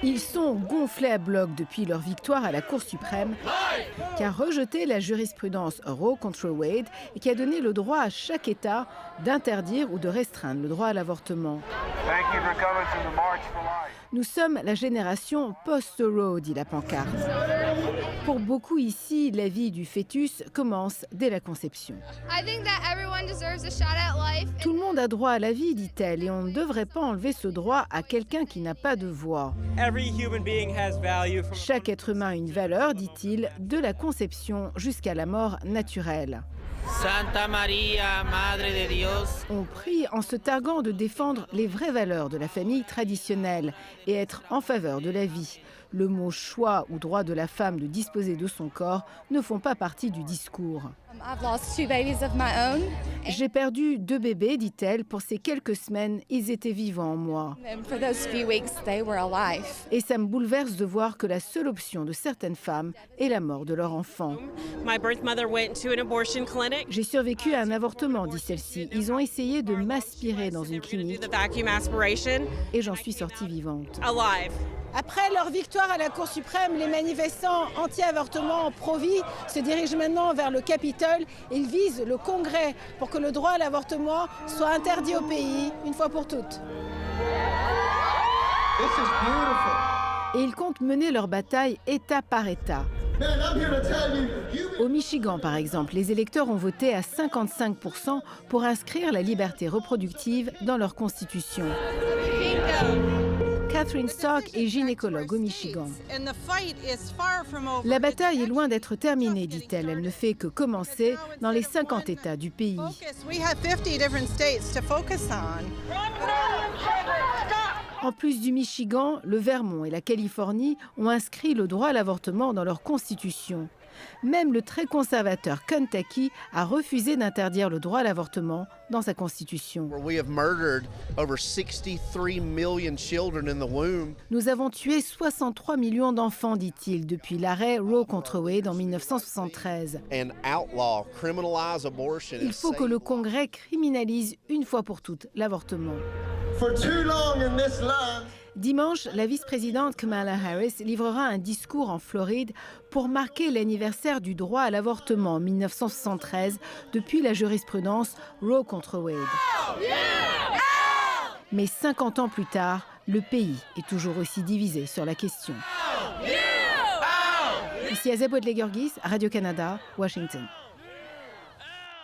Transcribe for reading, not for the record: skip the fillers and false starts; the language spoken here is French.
Ils sont gonflés à bloc depuis leur victoire à la Cour suprême, qui a rejeté la jurisprudence Roe contre Wade et qui a donné le droit à chaque État d'interdire ou de restreindre le droit à l'avortement. Nous sommes la génération post-Roe, dit la pancarte. Pour beaucoup ici, la vie du fœtus commence dès la conception. Tout le monde a droit à la vie, dit-elle, et on ne devrait pas enlever ce droit à quelqu'un qui n'a pas de voix. Chaque être humain a une valeur, dit-il, de la conception jusqu'à la mort naturelle. Santa Maria, Madre de Dios. On prie en se targuant de défendre les vraies valeurs de la famille traditionnelle et être en faveur de la vie. Le mot choix ou droit de la femme de disposer de son corps ne font pas partie du discours. J'ai perdu 2 bébés, dit-elle. Pour ces quelques semaines, ils étaient vivants en moi. Et ça me bouleverse de voir que la seule option de certaines femmes est la mort de leur enfant. J'ai survécu à un avortement, dit celle-ci. Ils ont essayé de m'aspirer dans une clinique et j'en suis sortie vivante. Après leur victoire à la Cour suprême, les manifestants anti-avortement pro-vie se dirigent maintenant vers le Capitole. Ils visent le Congrès pour que le droit à l'avortement soit interdit au pays, une fois pour toutes. Et ils comptent mener leur bataille État par État. Au Michigan, par exemple, les électeurs ont voté à 55% pour inscrire la liberté reproductive dans leur constitution. Catherine Stock est gynécologue au Michigan. La bataille est loin d'être terminée, dit-elle. Elle ne fait que commencer dans les 50 États du pays. En plus du Michigan, le Vermont et la Californie ont inscrit le droit à l'avortement dans leur constitution. Même le très conservateur Kentucky a refusé d'interdire le droit à l'avortement dans sa constitution. Nous avons tué 63 millions d'enfants, dit-il, depuis l'arrêt Roe contre Wade en 1973. Il faut que le Congrès criminalise une fois pour toutes l'avortement. Dimanche, la vice-présidente Kamala Harris livrera un discours en Floride pour marquer l'anniversaire du droit à l'avortement en 1973 depuis la jurisprudence Roe contre Wade. Mais 50 ans plus tard, le pays est toujours aussi divisé sur la question. Ici Azeb Ouedlegorgis, Radio-Canada, Washington.